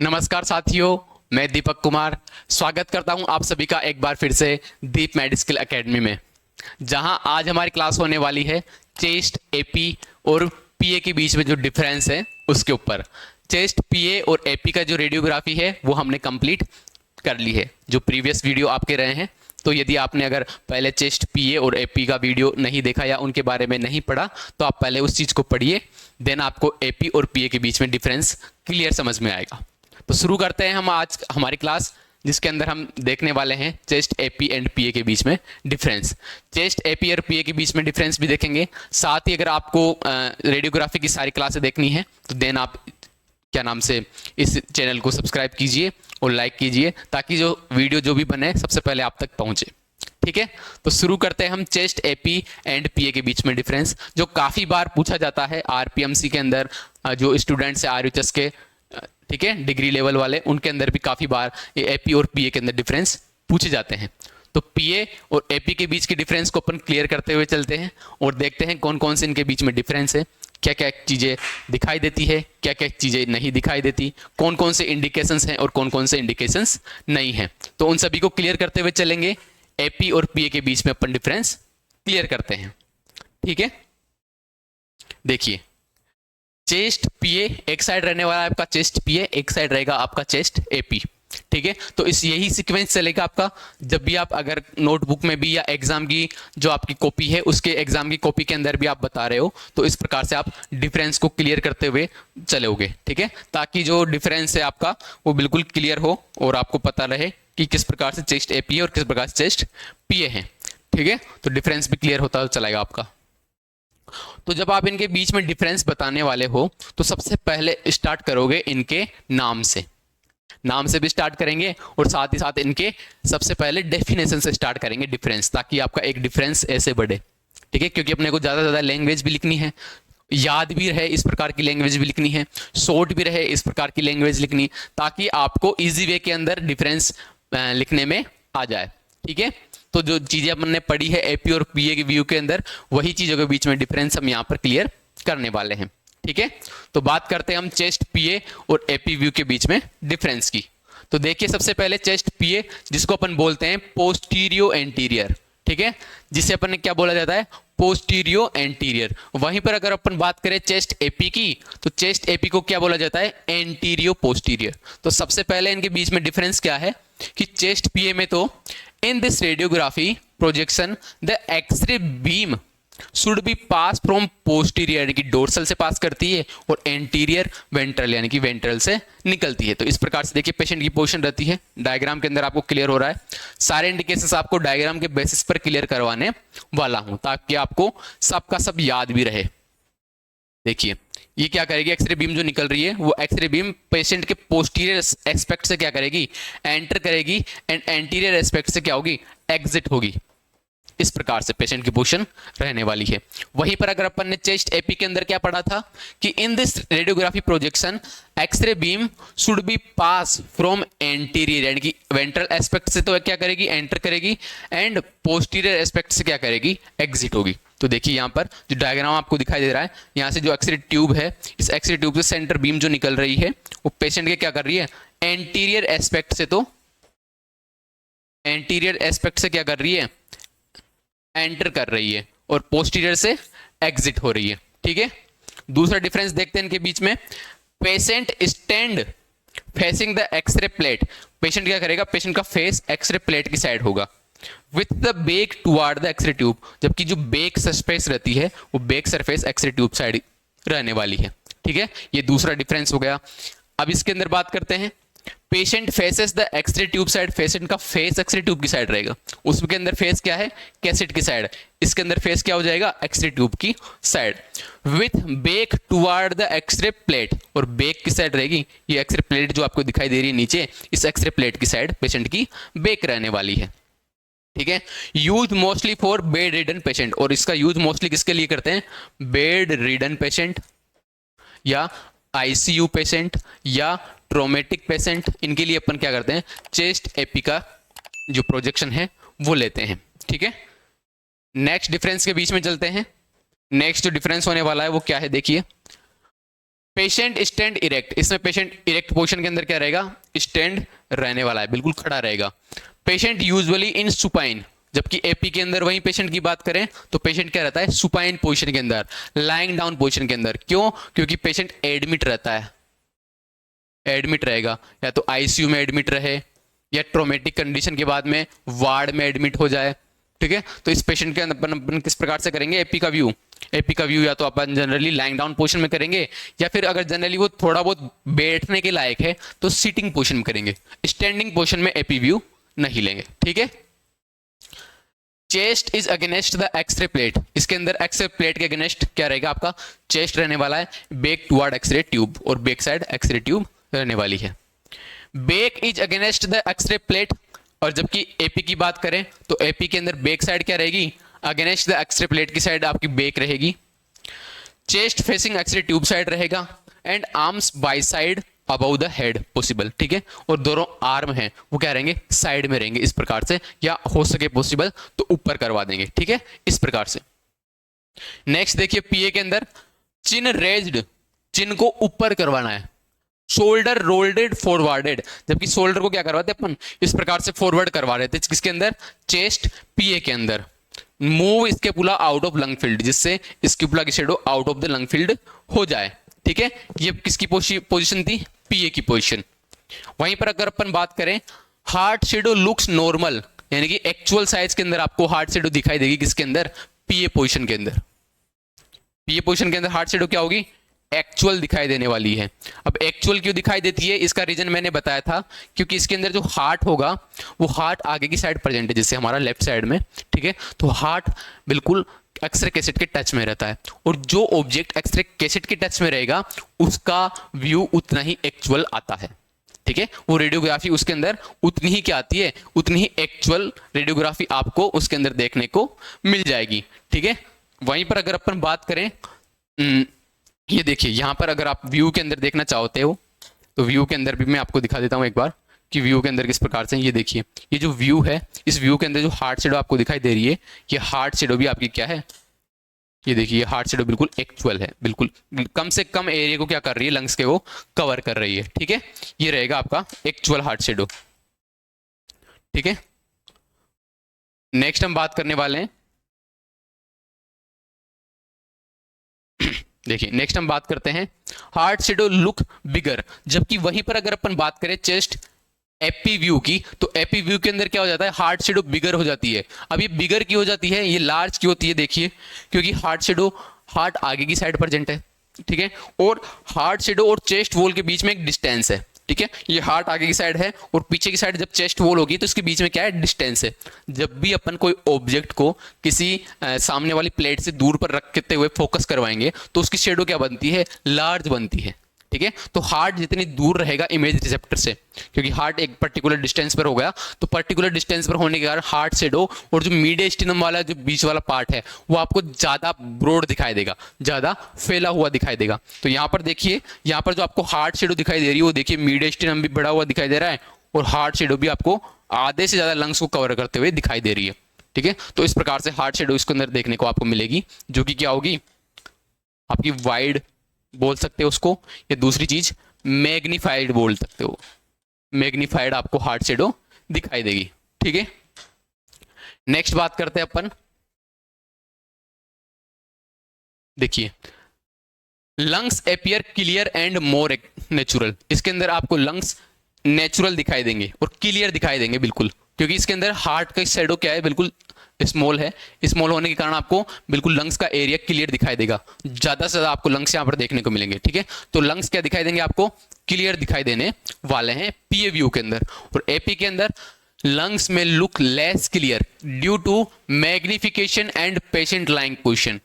नमस्कार साथियों, मैं दीपक कुमार स्वागत करता हूं आप सभी का एक बार फिर से दीप मेडिस्किल एकेडमी में, जहां आज हमारी क्लास होने वाली है चेस्ट, एपी और पीए के बीच में जो डिफरेंस है उसके ऊपर। चेस्ट, पीए और एपी का जो रेडियोग्राफी है वो हमने कंप्लीट कर ली है, जो प्रीवियस वीडियो आपके रहे हैं। तो यदि आपने अगर पहले चेस्ट, पीए और एपी का वीडियो नहीं देखा या उनके बारे में नहीं पढ़ा तो आप पहले उस चीज़ को पढ़िए, देन आपको एपी और पीए के बीच में डिफरेंस क्लियर समझ में आएगा। तो शुरू करते हैं हम आज हमारी क्लास, जिसके अंदर हम देखने वाले हैं चेस्ट, एपी एंड पीए के बीच में डिफरेंस। चेस्ट, एपी और पीए के बीच में डिफरेंस भी देखेंगे। साथ ही अगर आपको रेडियोग्राफी की सारी क्लासें देखनी है तो देन आप क्या नाम से इस चैनल को सब्सक्राइब कीजिए और लाइक कीजिए, ताकि जो वीडियो जो भी बने सबसे पहले आप तक पहुंचे। ठीक है, तो शुरू करते हैं हम चेस्ट, एपी एंड पीए के बीच में डिफरेंस, जो काफ़ी बार पूछा जाता है आरपीएमसी के अंदर। जो स्टूडेंट्स है आरयूएचएस के, ठीक है, डिग्री लेवल वाले, उनके अंदर भी काफ़ी बार ये एपी और पीए के अंदर डिफरेंस पूछे जाते हैं। तो पीए और एपी के बीच की डिफरेंस को अपन क्लियर करते हुए चलते हैं और देखते हैं कौन कौन से इनके बीच में डिफरेंस है, क्या क्या चीज़ें दिखाई देती है, क्या क्या चीज़ें नहीं दिखाई देती, कौन कौन से इंडिकेशंस हैं और कौन कौन से इंडिकेशंस नहीं हैं। तो उन सभी को क्लियर करते हुए चलेंगे। एपी और पीए के बीच में अपन डिफरेंस क्लियर करते हैं। ठीक है, देखिए, चेस्ट, पीए एक साइड रहने वाला है आपका चेस्ट पीए, एक साइड रहेगा आपका चेस्ट एपी। ठीक है, तो इस यही सीक्वेंस चलेगा आपका। जब भी आप अगर नोटबुक में भी या एग्जाम की जो आपकी कॉपी है उसके एग्जाम की कॉपी के अंदर भी आप बता रहे हो, तो इस प्रकार से आप डिफरेंस को क्लियर करते हुए चलोगे। ठीक है, ताकि जो डिफरेंस है आपका वो बिल्कुल क्लियर हो और आपको पता रहे कि किस प्रकार से चेस्ट एपी है और किस प्रकार से चेस्ट पीए है। ठीक है, तो डिफरेंस भी क्लियर होता चलाएगा आपका। तो जब आप इनके बीच में डिफरेंस बताने वाले हो तो सबसे पहले स्टार्ट करोगे इनके नाम से। नाम से भी स्टार्ट करेंगे और साथ ही साथ इनके सबसे पहले डेफिनेशन से स्टार्ट करेंगे डिफरेंस, ताकि आपका एक डिफरेंस ऐसे बढ़े। ठीक है, क्योंकि अपने को ज़्यादा से ज़्यादा लैंग्वेज भी लिखनी है, याद भी रहे इस प्रकार की लैंग्वेज भी लिखनी है, शॉर्ट भी रहे इस प्रकार की लैंग्वेज लिखनी, ताकि आपको इजी वे के अंदर डिफरेंस लिखने में आ जाए। ठीक है, तो जो चीजें हमने पढ़ी है एपी और पीए के व्यू के अंदर, वही चीजों के बीच में डिफरेंस हम यहाँ पर क्लियर करने वाले हैं। ठीक है, तो बात करते हैं हम चेस्ट, पीए और एपी व्यू के बीच में डिफरेंस की। तो देखिए, सबसे पहले चेस्ट पीए, जिसको अपन बोलते हैं पोस्टीरियो एंटीरियर। ठीक है, जिसे अपन ने क्या बोला जाता है, पोस्टीरियो एंटीरियर। वहीं पर अगर अपन बात करें चेस्ट एपी की, तो चेस्ट एपी को क्या बोला जाता है, एंटीरियो पोस्टीरियर। तो सबसे पहले इनके बीच में डिफरेंस क्या है कि चेस्ट पीए में तो in this radiography projection the X ray beam should be pass from posterior, यानी कि डोर्सल से पास करती है, और एंटीरियर वेंट्रल यानी कि वेंट्रल से निकलती है। तो इस प्रकार से देखिए पेशेंट की पोजीशन रहती है, डायग्राम के अंदर आपको क्लियर हो रहा है। सारे इंडिकेशंस आपको डायग्राम के बेसिस पर क्लियर करवाने वाला हूं, ताकि आपको सबका सब याद भी रहे। देखिए, ये क्या करेगी, एक्सरे बीम जो निकल रही है वो एक्सरे बीम पेशेंट के पोस्टीरियर एस्पेक्ट से क्या करेगी, एंटर करेगी, एंड एंटीरियर एस्पेक्ट से क्या होगी, एग्जिट होगी। इस प्रकार से पेशेंट की पोजीशन रहने वाली है। वहीं पर अगर अपन ने चेस्ट एपी के अंदर क्या पढ़ा था कि in this radiography projection X ray beam should be pass from anterior, यानी कि वेंट्रल एस्पेक्ट से तो क्या करेगी, एंटर करेगी, एंड पोस्टीरियर एस्पेक्ट से क्या करेगी, एग्जिट होगी। तो देखिए यहाँ पर जो डायग्राम आपको दिखाई दे रहा है, यहाँ से जो एक्सरे ट्यूब है, इस एक्सरे ट्यूब से सेंटर बीम जो निकल रही है वो पेशेंट के क्या कर रही है, एंटीरियर एस्पेक्ट से, तो एंटीरियर एस्पेक्ट से क्या कर रही है, एंटर कर रही है, और पोस्टीरियर से एग्जिट हो रही है। ठीक है, दूसरा डिफरेंस देखते हैं इनके बीच में। Patient stand facing the x ray plate, patient क्या करेगा, पेशेंट का फेस एक्सरे प्लेट की साइड होगा, with the back toward the X ray tube, जबकि जो बेक सरफेस रहती है वो back surface X ray tube side रहने वाली है। ठीक है, ये दूसरा डिफरेंस हो गया। अब इसके अंदर बात करते हैं, patient faces the X ray tube side, patient का फेस एक्सरे ट्यूब की साइड रहेगा, उसके अंदर फेस क्या है, कैसेट की साइड, इसके अंदर फेस क्या हो जाएगा, एक्सरे ट्यूब की side, with back toward the x ray plate, और बेक की साइड रहेगी, ये एक्सरे प्लेट जो आपको दिखाई दे रही है नीचे, इस एक्सरे प्लेट की साइड पेशेंट की बेक रहने वाली है। ठीक है, use mostly for bed ridden patient, और इसका यूज मोस्टली किसके लिए करते हैं, बेड रिडन पेशेंट या आईसीयू पेशेंट या ट्रोमेटिक पेशेंट, इनके लिए अपन क्या करते हैं, चेस्ट एपी का जो प्रोजेक्शन है वो लेते हैं। ठीक है, नेक्स्ट डिफरेंस के बीच में चलते हैं। नेक्स्ट जो डिफरेंस होने वाला है वो क्या है, देखिए, पेशेंट स्टैंड इरेक्ट, इसमें पेशेंट इरेक्ट पोजीशन के अंदर क्या रहेगा, स्टैंड रहने वाला है, बिल्कुल खड़ा रहेगा। पेशेंट यूजुअली इन सुपाइन, जबकि एपी के अंदर वही पेशेंट की बात करें तो पेशेंट क्या रहता है, सुपाइन पोजीशन के अंदर, लाइंग डाउन पोजीशन के अंदर। क्यों? क्योंकि पेशेंट एडमिट रहता है, एडमिट रहेगा, या तो आईसीयू में एडमिट रहे या ट्रोमेटिक कंडीशन के बाद में वार्ड में एडमिट हो जाए। ठीक है, तो इस पेशेंट के अंदर अपन किस प्रकार से करेंगे एपी का व्यू, एपी का व्यू या तो अपन जनरली लाइंग डाउन पोजीशन में करेंगे, या फिर अगर जनरली वो थोड़ा बहुत बैठने के लायक है तो सिटिंग पोजीशन में करेंगे, स्टैंडिंग पोजीशन में एपी व्यू नहीं लेंगे। ठीक है, chest is against the x ray plate, इसके अंदर एक्सरे प्लेट के अगेंस्ट क्या रहेगा, आपका चेस्ट रहने वाला है, बैक टुवर्ड एक्सरे ट्यूब, और बैक साइड एक्सरे ट्यूब रहने वाली है। Back is against the x ray plate, और जबकि एपी की बात करें तो एपी के अंदर बैक साइड क्या रहेगी, अगेंस्ट द एक्सरे प्लेट की साइड आपकी बैक रहेगी। Chest facing X-ray tube side रहेगा, and arms by side above the head possible. ठीक है, और दोनों आर्म हैं वो क्या रहेंगे, साइड में रहेंगे इस प्रकार से, या हो सके पॉसिबल तो ऊपर करवा देंगे। ठीक है, इस प्रकार से। नेक्स्ट देखिए पीए के अंदर चिन रेज्ड, चिन को ऊपर करवाना है, शोल्डर रोल्डेड फॉरवर्डेड, जबकि शोल्डर को क्या करवाते अपन, इस प्रकार से फॉरवर्ड करवा रहे थे, किसके अंदर, चेस्ट पीए के अंदर। Move scapula out of lung field, जिससे स्केपुला की shadow out of the lung field हो जाए। ठीक है, ये किसकी पोजीशन थी, पीए की पोजीशन। वहीं पर अगर अपन बात करें हार्ट शेडो लुक्स नॉर्मल, यानी कि एक्चुअल साइज के अंदर आपको हार्ट शेडो दिखाई देगी किसके अंदर, पीए पोजीशन के अंदर। पीए पोजीशन के अंदर हार्ट शेडो क्या होगी, एक्चुअल दिखाई देने वाली है। अब एक्चुअल क्यों दिखाई देती है, इसका रीजन मैंने बताया था, क्योंकि इसके अंदर जो हार्ट होगा वो हार्ट आगे की साइड प्रेजेंट है, जैसे हमारा लेफ्ट साइड में। ठीक है, तो हार्ट बिल्कुल एक्सरे कैसेट के टच में रहता है, और जो ऑब्जेक्ट एक्सरे कैसेट के टच में रहेगा उसका व्यू उतना ही एक्चुअल आता है। ठीक है, वो रेडियोग्राफी उसके अंदर उतनी ही क्या आती है, उतनी ही एक्चुअल रेडियोग्राफी आपको उसके अंदर देखने को मिल जाएगी। ठीक है, वहीं पर अगर अपन बात करें, ये देखिए यहां पर अगर आप व्यू के अंदर देखना चाहते हो तो व्यू के अंदर भी मैं आपको दिखा देता हूं एक बार कि व्यू के अंदर किस प्रकार से। ये देखिए, ये जो व्यू है, इस व्यू के अंदर जो हार्ट शेडो आपको दिखाई दे रही है, ये हार्ट शेडो भी आपकी क्या है, ये देखिए, ये हार्ट शेडो बिल्कुल एक्चुअल है, बिल्कुल कम से कम एरिया को क्या कर रही है, लंग्स के वो कवर कर रही है। ठीक है, ये रहेगा आपका एक्चुअल हार्ट शेडो। ठीक है, नेक्स्ट हम बात करने वाले हैं, देखिए नेक्स्ट हम बात करते हैं हार्ट शेडो लुक बिगर, जबकि वहीं पर अगर अपन बात करें चेस्ट एपी व्यू की, तो एपी व्यू के अंदर क्या हो जाता है, हार्ट शेडो बिगर हो जाती है। अब ये बिगर की हो जाती है, ये लार्ज की होती है, देखिए क्योंकि हार्ट शेडो हार्ट आगे की साइड प्रेजेंट है। ठीक है, और हार्ट शेडो और चेस्ट वॉल के बीच में एक डिस्टेंस है। ठीक है, ये हार्ट आगे की साइड है और पीछे की साइड जब चेस्ट वॉल होगी तो इसके बीच में क्या है, डिस्टेंस है। जब भी अपन कोई ऑब्जेक्ट को किसी सामने वाली प्लेट से दूर पर रखते हुए फोकस करवाएंगे तो उसकी शेडो क्या बनती है, लार्ज बनती है। ठीक है, तो हार्ट जितनी दूर रहेगा इमेज रिसेप्टर से, क्योंकि हार्ट एक पर्टिकुलर डिस्टेंस पर हो गया, तो पर्टिकुलर डिस्टेंस पर होने के कारण हार्ट शेडो और जो मीडियस्टिनम वाला जो बीच वाला पार्ट है वो आपको ज्यादा ब्रॉड दिखाई देगा, ज्यादा फैला हुआ दिखाई देगा। तो यहाँ पर देखिए, यहाँ पर जो आपको हार्ट शेडो दिखाई दे रही है वो देखिए मीडियस्टिनम भी बढ़ा हुआ दिखाई दे रहा है, और हार्ट शेडो भी आपको आधे से ज्यादा लंग्स को कवर करते हुए दिखाई दे रही है। ठीक है, तो इस प्रकार से हार्ट शेडो इसके अंदर देखने को आपको मिलेगी, जो कि क्या होगी, आपकी वाइड बोल सकते हो उसको, या दूसरी चीज मैग्नीफाइड बोल सकते हो, मैग्नीफाइड आपको हार्ट शेडो दिखाई देगी। ठीक है, नेक्स्ट बात करते हैं अपन, देखिए lungs appear clear and more natural, इसके अंदर आपको लंग्स नेचुरल दिखाई देंगे और क्लियर दिखाई देंगे बिल्कुल, क्योंकि इसके अंदर हार्ट का शेडो क्या है, बिल्कुल स्मॉल है, स्मॉल होने के कारण आपको बिल्कुल लंग्स का एरिया क्लियर दिखाई देगा, ज्यादा से ज्यादा आपको लंग्स यहां पर देखने को मिलेंगे। ठीक है, तो लंग्स क्या दिखाई देंगे, आपको क्लियर दिखाई देने वाले हैं पीए व्यू के अंदर। और एपी के अंदर लंग्स में look less clear due to magnification and patient lying position.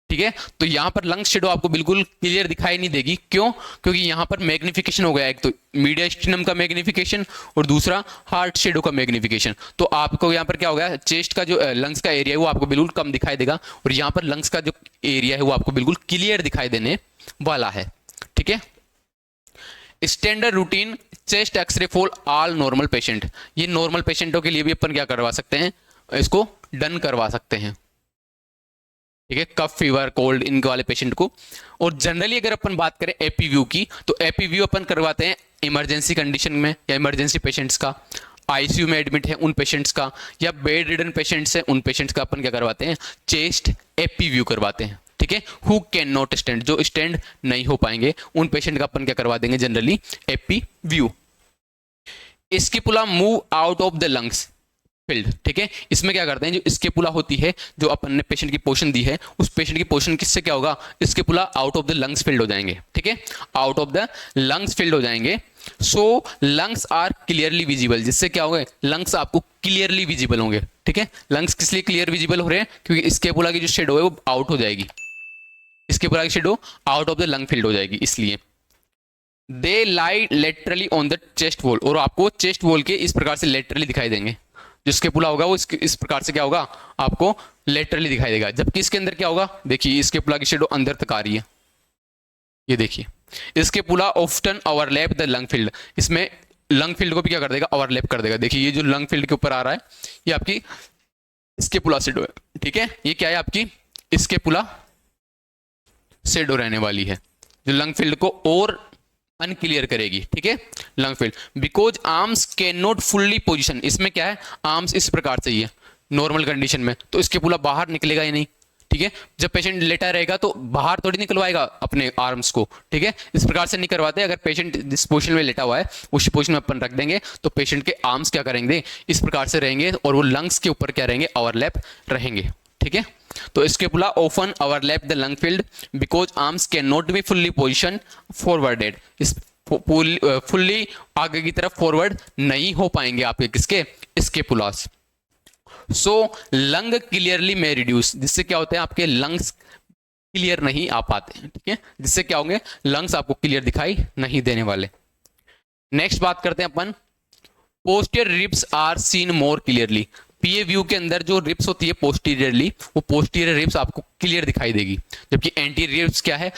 ठीक है, तो यहां पर लंग्स शेडो आपको बिल्कुल क्लियर दिखाई नहीं देगी, क्यों, क्योंकि यहां पर मैग्निफिकेशन हो गया, एक तो मीडियस्टिनम का मैग्निफिकेशन और दूसरा हार्ट शेडो का मैग्निफिकेशन। तो आपको यहां पर क्या हो गया, चेस्ट का जो लंग्स का एरिया है वो आपको बिल्कुल कम दिखाई देगा, और यहां पर लंग्स का जो एरिया है वो आपको बिल्कुल क्लियर दिखाई देने वाला है। ठीक है, standard routine chest X ray for all normal patient, ये नॉर्मल पेशेंटों के लिए भी अपन क्या करवा सकते हैं, इसको डन करवा सकते हैं। ठीक है, कफ फीवर कोल्ड इनके वाले पेशेंट को। और जनरली अगर अपन बात करें एपी व्यू की, तो एपी व्यू अपन करवाते हैं इमरजेंसी कंडीशन में या इमरजेंसी पेशेंट्स का, आईसीयू में एडमिट है उन पेशेंट्स का, या बेड रिडन पेशेंट्स हैं उन पेशेंट्स का अपन क्या करवाते हैं, चेस्ट एपी व्यू करवाते हैं। ठीक है, हु कैन नॉट स्टैंड, जो स्टैंड नहीं हो पाएंगे उन पेशेंट का अपन क्या करवा देंगे generally, AP view. Scapula move out of the lungs field. ठीक है, इसमें क्या करते हैं, जो स्केपुला होती है, जो अपन ने पेशेंट की पोर्शन दी है, उस पेशेंट की पोर्शन किससे क्या होगा, scapula out of the lungs field हो जाएंगे। ठीक है, out of the lungs field हो जाएंगे। सो लंग्स आर क्लियरली विजिबल, जिससे क्या होगा, लंग्स आपको क्लियरली विजिबल होंगे। ठीक है, लंग्स किस लिए क्लियर विजिबल हो रहे हैं, क्योंकि स्केपुला की जो शेडो है वो आउट हो जाएगी, स्केपुला की shadow out of the lung field हो जाएगी, इसलिए। They lie laterally on the chest wall, और आपको चेस्ट वॉल के इस प्रकार से लेटरली दिखाई देंगे। जो स्केपुला होगा वो इस प्रकार से क्या होगा, आपको लेटरली दिखाई देगा। जबकि इसके अंदर क्या होगा, देखिए स्केपुला की शेडो अंदर तक आ रही है, ये देखिए scapula often overlap the lung field, इसमें लंग फील्ड को भी क्या कर देगा, ओवरलैप कर देगा। देखिए ये जो लंग फील्ड के ऊपर आ रहा है ये आपकी स्केपुला शेडो है। ठीक है, ये क्या है, आपकी स्केपुला शेडो रहने वाली है, जो लंग फील्ड को और अनक्लियर करेगी। ठीक है, lung field. Because arms can not fully position, इसमें क्या है, आर्म्स इस प्रकार से ही है नॉर्मल कंडीशन में, तो इसके पूरा बाहर निकलेगा ही नहीं। ठीक है, जब पेशेंट लेटा रहेगा तो बाहर थोड़ी निकलवाएगा अपने आर्म्स को। ठीक है, इस प्रकार से नहीं करवाते। अगर पेशेंट जिस पोजीशन में लेटा हुआ है उस पोजीशन में अपन रख देंगे तो पेशेंट के आर्म्स क्या करेंगे, इस प्रकार से रहेंगे, और वो लंग्स के ऊपर क्या रहेंगे, ओवरलैप रहेंगे। ठीक है, तो scapula often overlap the lung field because arms can not be fully position forwarded, इस फुल्ली आगे की तरफ फॉरवर्ड नहीं हो पाएंगे आपके किसके, स्केपुलास। सो लंग क्लियरली में रिड्यूस, जिससे क्या होते हैं, आपके लंग्स क्लियर नहीं आ पाते हैं। ठीक है, जिससे क्या होंगे, लंग्स आपको क्लियर दिखाई नहीं देने वाले। नेक्स्ट बात करते हैं अपन, posterior ribs are seen more clearly. PA view के अंदर जो रिब्स होती है पोस्टीरियरली, वो पोस्टीरियर रिब्स आपको क्लियर दिखाई देगी। जबकि एंटीरियर रिब्स क्या है,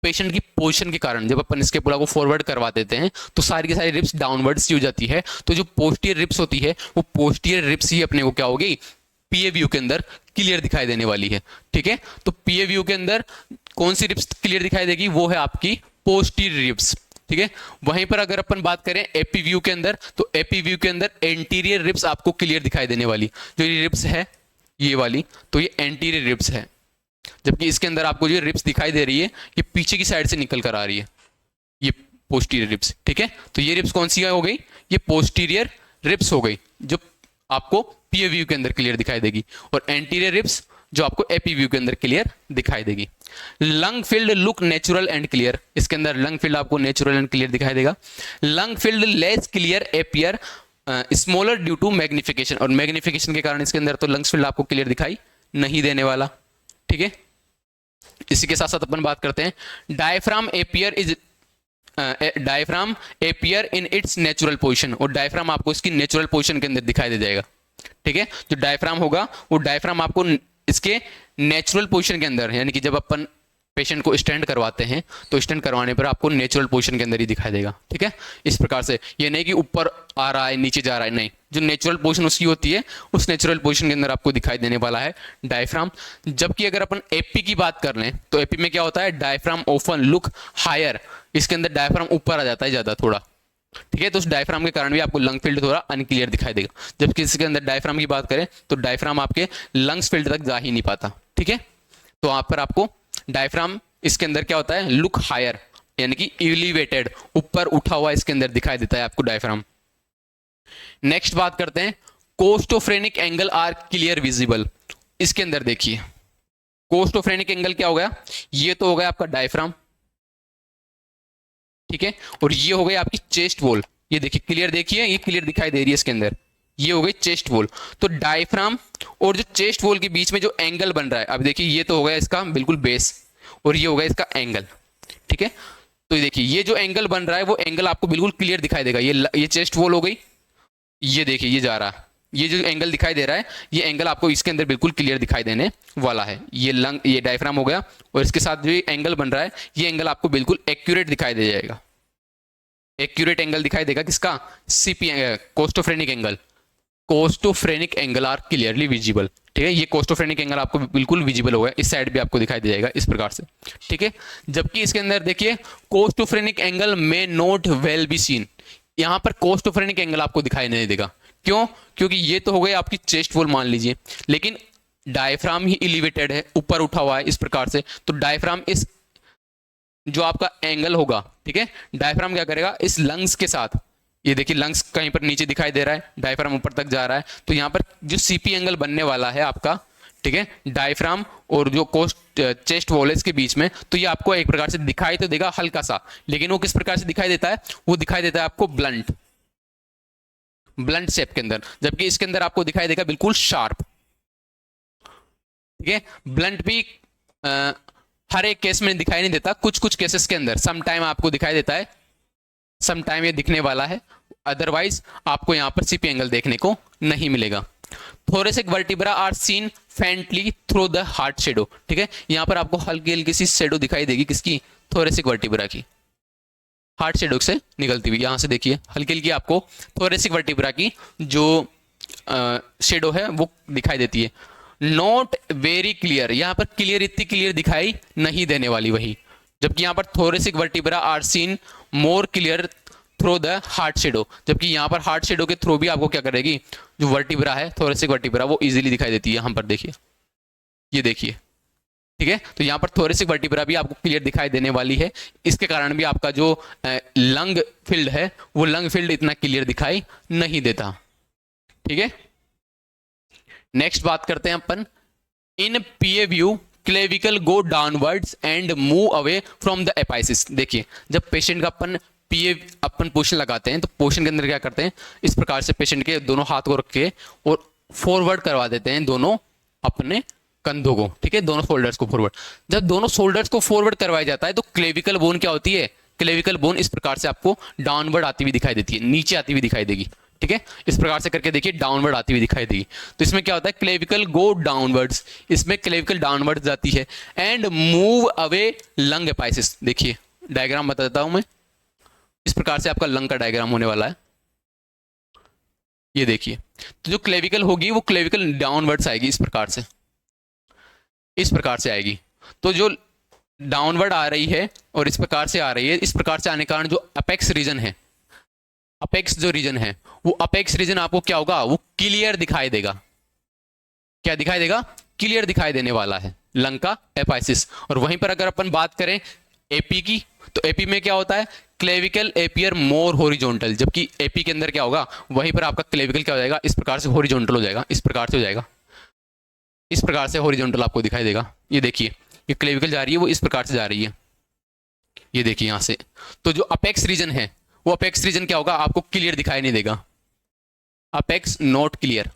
पेशेंट की पोजीशन के कारण जब अपन इसके पूरा को फॉरवर्ड करवा देते हैं तो सारी की सारी रिब्स डाउनवर्ड्स ही हो जाती है। तो जो पोस्टीरियर रिब्स होती है वो पोस्टीरियर रिब्स ही अपने को क्या होगी, पीए व्यू के अंदर क्लियर दिखाई देने वाली है। ठीक है, तो पीए व्यू के अंदर कौन सी रिब्स क्लियर दिखाई देगी, वो है आपकी पोस्टीरियर रिब्स। ठीक है, वहीं पर अगर अपन बात करें एपी व्यू के अंदर, तो एपी व्यू के अंदर एंटीरियर रिब्स आपको क्लियर दिखाई देने वाली, जो ये रिब्स है ये वाली, तो ये एंटीरियर रिब्स है। जबकि इसके अंदर आपको जो रिब्स दिखाई दे रही है ये पीछे की साइड से निकल कर आ रही है, ये पोस्टीरियर रिब्स। ठीक है, तो ये रिब्स कौन सी हो गई, ये पोस्टीरियर रिब्स हो गई, जो आपको पीए व्यू के अंदर क्लियर दिखाई देगी, और एंटीरियर रिब्स जो आपको एपी व्यू के अंदर क्लियर दिखाई देगी। Lung field look natural and clear, इसके अंदर लंग फील्ड आपको नेचुरल एंड क्लियर दिखाई देगा। Lung field less clear appear smaller due to magnification, और मैग्निफिकेशन के कारण इसके अंदर तो लंग्स फील्ड आपको क्लियर दिखाई नहीं देने वाला। ठीक है, इसी के साथ साथ अपन बात करते हैं diaphragm appear is diaphragm appear in its natural position, और डायफ्राम आपको इसकी नेचुरल पोजीशन के अंदर दिखाई दे जाएगा। ठीक है, जो डायफ्राम होगा वो डायफ्राम आपको इसके नेचुरल पोजीशन के अंदर, यानी कि जब अपन पेशेंट को स्टैंड करवाते हैं तो स्टैंड करवाने पर आपको नेचुरल पोजीशन के अंदर ही दिखाई देगा। ठीक है, इस प्रकार से, ये नहीं कि ऊपर आ रहा है नीचे जा रहा है, नहीं, जो नेचुरल पोजीशन उसकी होती है उस नेचुरल पोजीशन के अंदर आपको दिखाई देने वाला है डायफ्राम। जबकि अगर अपन एपी की बात कर लें तो एपी में क्या होता है, डायफ्राम ऑफन लुक हायर, इसके अंदर डायफ्राम ऊपर आ जाता है ज्यादा थोड़ा। ठीक है, तो उस डायफ्राम के कारण भी आपको लंग फील्ड थोड़ा अनक्लियर दिखाई देगा। जबकि इसके अंदर डायफ्राम की बात करें तो डायफ्राम आपके लंग्स फील्ड तक जा ही नहीं पाता। ठीक है, तो वहां पर आपको डायफ्राम इसके अंदर क्या होता है, लुक हायर, यानी कि एलिवेटेड, ऊपर उठा हुआ इसके अंदर दिखाई देता है आपको डायफ्राम। नेक्स्ट बात करते हैं कोस्टोफ्रेनिक एंगल आर क्लियर विजिबल। इसके अंदर देखिए कोस्टोफ्रेनिक एंगल क्या हो गया, ये तो हो गया आपका डायफ्राम। ठीक है, और ये हो गई आपकी चेस्ट वॉल, ये देखिए क्लियर, देखिए ये क्लियर दिखाई दे रही है इसके अंदर, ये हो गई चेस्ट वॉल। तो डायफ्राम और जो चेस्ट वॉल के बीच में जो एंगल बन रहा है, अब देखिए ये तो हो गया इसका बिल्कुल बेस, और ये हो गया इसका एंगल। ठीक है, तो देखिए ये जो एंगल बन रहा है वो एंगल आपको बिल्कुल क्लियर दिखाई देगा। ये चेस्ट वॉल हो गई, ये देखिए ये जा रहा है, ये जो एंगल दिखाई दे रहा है ये एंगल आपको इसके अंदर बिल्कुल क्लियर दिखाई देने वाला है। ये डायफ्राम हो गया, और इसके साथ जो एंगल बन रहा है ये एंगल आपको बिल्कुल एक्यूरेट दिखाई दे जाएगा। एक्यूरेट एंगल दिखाई देगा किसका, CP costophrenic angle. Costophrenic angle are clearly visible. ठीक है, ये कोस्टोफ्रेनिक एंगल आपको बिल्कुल विजिबल होगा, इस साइड भी आपको दिखाई दे जाएगा इस प्रकार से। ठीक है, जबकि इसके अंदर देखिए कोस्टोफ्रेनिक एंगल में नॉट वेल बी सीन, यहां पर कोस्टोफ्रेनिक एंगल आपको दिखाई नहीं देगा। क्यों? क्योंकि ये तो हो गई आपकी चेस्ट वॉल मान लीजिए, लेकिन डायफ्राम ही एलिवेटेड है, ऊपर उठा हुआ है इस प्रकार से, तो डायफ्राम इस जो आपका एंगल होगा, ठीक है, डायफ्राम क्या करेगा इस लंग्स के साथ, ये देखिए लंग्स कहीं पर नीचे दिखाई दे रहा है, डायफ्राम ऊपर तक जा रहा है, तो यहां पर जो सीपी एंगल बनने वाला है आपका, ठीक है, डायफ्राम और जो कोस्ट चेस्ट वॉल्स के बीच में, तो ये आपको एक प्रकार से दिखाई तो देगा हल्का सा, लेकिन वो किस प्रकार से दिखाई देता है, वो दिखाई देता है आपको ब्लंट, ब्लंट शेप के अंदर, जबकि इसके अंदर आपको दिखाई देगा बिल्कुल शार्प। ठीक है, ब्लंट भी हर एक केस में दिखाई नहीं देता, कुछ कुछ केसेस के अंदर सम टाइम आपको दिखाई देता है, सम टाइम ये दिखने वाला है, अदरवाइज आपको यहां पर सीपी एंगल देखने को नहीं मिलेगा। Thoracic vertebra are seen faintly through the heart shadow. ठीक है, यहां पर आपको हल्की हल्की सी शेडो दिखाई देगी, किसकी? थोरेसिक वर्टिब्रा की, हार्ट शेडो से निकलती हुई, यहां से देखिए हल्की हल्की आपको थोरेसिक वर्टिब्रा की जो शेडो है वो दिखाई देती है। नॉट वेरी क्लियर, यहां पर क्लियर, इतनी क्लियर दिखाई नहीं देने वाली वही, जबकि यहां पर thoracic vertebra are seen more clear through the heart shadow, जबकि यहां पर हार्ट शेडो के थ्रू भी आपको क्या करेगी, जो वर्टिब्रा है थोरेसिक वर्टिब्रा वो इजीली दिखाई देती है। यहां पर देखिए, ये देखिए, ठीक है, तो यहां पर थोरेसिक वर्टिब्रा भी आपको क्लियर दिखाई देने वाली है, इसके कारण भी आपका जो लंग फील्ड है वो लंग फील्ड इतना क्लियर दिखाई नहीं देता। ठीक है, नेक्स्ट बात करते हैं अपन, in PA view clavicle go downwards and move away from the apices. देखिए जब पेशेंट का अपन पीए अपन पोजिशन लगाते हैं तो पोजिशन के अंदर क्या करते हैं, इस प्रकार से पेशेंट के दोनों हाथ को रख के और फॉरवर्ड करवा देते हैं दोनों अपने कंधों को। ठीक है, दोनों शोल्डर्स को फॉरवर्ड, जब दोनों शोल्डर्स को फॉरवर्ड करवाया जाता है तो क्लेविकल बोन क्या होती है, क्लेविकल बोन इस प्रकार से आपको डाउनवर्ड आती हुई दिखाई देती है, नीचे आती हुई दिखाई देगी। ठीक है, इस प्रकार से करके देखिए डाउनवर्ड आती हुई दिखाई देगी, तो इसमें क्या होता है, क्लेविकल गो डाउनवर्ड्स, इसमें क्लेविकल डाउनवर्ड्स जाती है एंड मूव अवे लंग एपाइसिस। देखिए डायग्राम बता देता हूं मैं, इस प्रकार से आपका लंग का डायग्राम होने वाला है, ये देखिए, तो जो क्लेविकल होगी वो क्लेविकल डाउनवर्ड्स आएगी, इस प्रकार से, इस प्रकार से आएगी, तो जो डाउनवर्ड आ रही है और इस प्रकार से आ रही है, इस प्रकार से आने के कारण जो अपेक्स रीजन है, अपेक्स जो रीजन है वो अपेक्स रीजन आपको क्या होगा, वो क्लियर दिखाई देगा, क्या दिखाई देगा, क्लियर दिखाई देने वाला है लंग का एपाइसिस। और वहीं पर अगर अपन बात करें एपी की, तो एपी में क्या होता है, क्लेविकल एपियर मोर हॉरिजॉन्टल, जबकि एपी के अंदर क्या होगा, वहीं पर आपका क्लेविकल क्या हो जाएगा, इस प्रकार से हॉरिजॉन्टल हो जाएगा, इस प्रकार से हो जाएगा, इस प्रकार से हॉरिजॉन्टल आपको दिखाई देगा। ये देखिए ये क्लेविकल जा रही है वो इस प्रकार से जा रही है, ये देखिए यहां से, तो जो अपेक्स रीजन है वो अपेक्स रीजन क्या होगा, आपको क्लियर दिखाई नहीं देगा, अपेक्स नॉट क्लियर,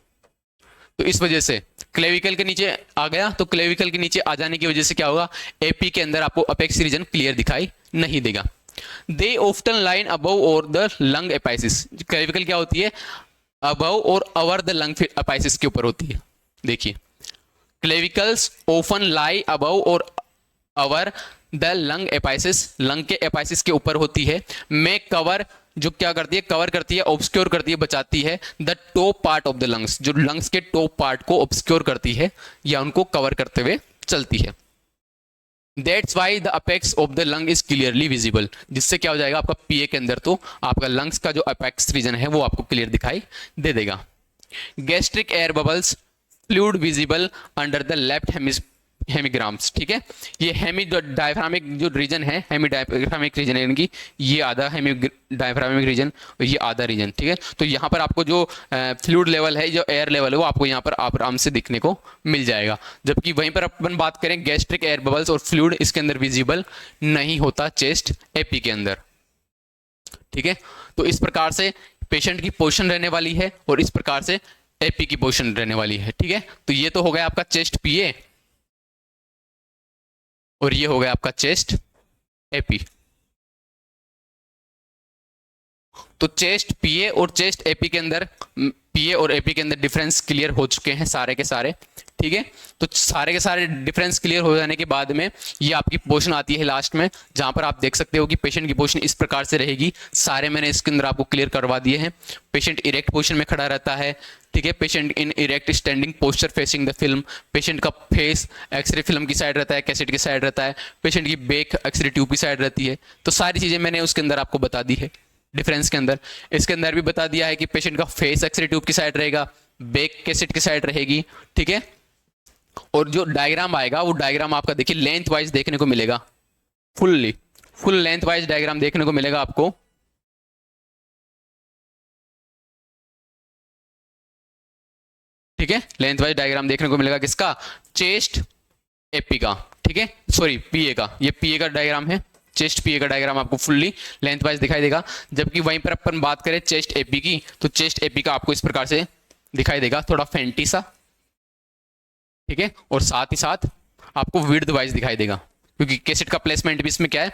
तो इस वजह से क्लेविकल के नीचे आ गया, तो क्लेविकल के नीचे आ जाने की वजह से क्या होगा, एपी के अंदर आपको अपेक्स रीजन क्लियर दिखाई नहीं देगा। दे ऑफ्टन लाइन अबव और द लंग एपाइसिस, क्लेविकल क्या होती है, अबव और अवर द लंग एपाइसिस के ऊपर होती है। देखिए क्लेविकल्स ऑफन लाई अबव और अवर द लंग एपाइसिस, लंग के एपाइसिस के ऊपर होती है, में कवर, जो क्या करती है, कवर करती है, ऑब्सक्योर करती है, बचाती है the top part of the lungs, जो लंग्स के टॉप पार्ट को ऑब्सक्योर करती है या उनको कवर करते हुए चलती है। That's why the apex of the lung is clearly visible, जिससे क्या हो जाएगा आपका पीए के अंदर तो आपका लंग्स का जो अपेक्स रीजन है वो आपको क्लियर दिखाई दे देगा। Gastric air bubbles fluid visible under the left hemigrams. ठीक है, ये हेमी डायफ्रामिक जो रीजन है, हेमी डायफ्रामिक रीजन है इनकी, ये आधा हेमी डायफ्रामिक रीजन और ये आधा रीजन। ठीक है, तो यहाँ पर आपको जो फ्लूइड लेवल है, जो एयर लेवल है वो आपको यहाँ पर आराम से दिखने को मिल जाएगा, जबकि वहीं पर अपन बात करें गैस्ट्रिक एयर बबल्स और फ्लूइड इसके अंदर विजिबल नहीं होता चेस्ट एपी के अंदर। ठीक है, तो इस प्रकार से पेशेंट की पोजीशन रहने वाली है और इस प्रकार से एपी की पोजीशन रहने वाली है। ठीक है, तो ये तो हो गया आपका चेस्ट पीए और ये हो गया आपका चेस्ट एपी। तो चेस्ट पीए और चेस्ट एपी के अंदर, पीए और एपी के अंदर डिफरेंस क्लियर हो चुके हैं सारे के सारे। ठीक है। तो सारे के सारे डिफरेंस क्लियर हो जाने के बाद में ये आपकी पोजीशन आती है लास्ट में, जहां पर आप देख सकते हो कि पेशेंट की पोजीशन इस प्रकार से रहेगी। सारे मैंने इसके अंदर आपको क्लियर करवा दिए हैं। पेशेंट इरेक्ट पोजीशन में खड़ा रहता है, ठीक है। Patient in erect standing posture facing the film, patient का फेस एक्सरे फिल्म की साइड रहता है, कैसेट की साइड रहता है, पेशेंट की बैक एक्सरे ट्यूब की साइड रहती है। तो सारी चीजें मैंने उसके अंदर आपको बता दी है डिफरेंस के अंदर। इसके अंदर भी बता दिया है कि पेशेंट का फेस एक्सरे ट्यूब की साइड रहेगा, बैक कैसेट की साइड रहेगी, ठीक है। और जो डायग्राम आएगा वो डायग्राम आपका देखिए लेंथ वाइज देखने को मिलेगा, फुल लेंथ वाइज डायग्राम देखने को मिलेगा आपको। ठीक है, लेंथ वाइज डायग्राम देखने को मिलेगा किसका, चेस्ट एपी का, ठीक है, सॉरी पीए का। ये पीए का डायग्राम है, चेस्ट पीए का डायग्राम आपको फुल्ली लेंथ वाइज दिखाई देगा। जबकि वहीं पर अपन बात करें चेस्ट एपी की, तो चेस्ट एपी का आपको इस प्रकार से दिखाई देगा, थोड़ा फैंटी सा, ठीक है। और साथ ही साथ आपको विड्थ वाइज दिखाई देगा, क्योंकि कैसेट का प्लेसमेंट भी इसमें क्या है,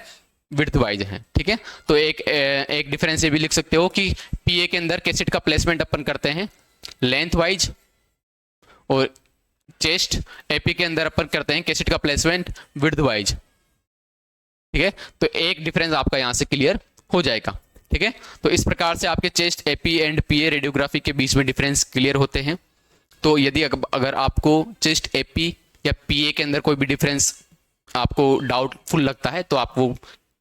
विड्थ वाइज है, ठीक है। तो एक डिफरेंस ये भी लिख सकते हो कि पीए के अंदर कैसेट का प्लेसमेंट अपन करते हैं लेंथ वाइज, और चेस्ट एपी के अंदर अपन करते हैं कैसेट का प्लेसमेंट विड्थ वाइज, ठीक है। तो एक डिफरेंस आपका यहां से क्लियर हो जाएगा, ठीक है। तो इस प्रकार से आपके chest AP and PA radiography के बीच में डिफरेंस क्लियर होते हैं। तो यदि अगर आपको चेस्ट एपी या पीए के अंदर कोई भी डिफरेंस आपको डाउटफुल लगता है तो आप वो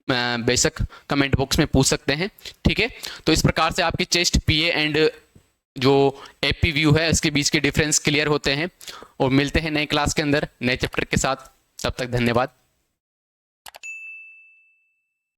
बेशक कमेंट बॉक्स में पूछ सकते हैं, ठीक है। तो इस प्रकार से आपके चेस्ट पीए एंड जो एपी व्यू है इसके बीच के डिफरेंस क्लियर होते हैं। और मिलते हैं नए क्लास के अंदर नए चैप्टर के साथ, तब तक धन्यवाद।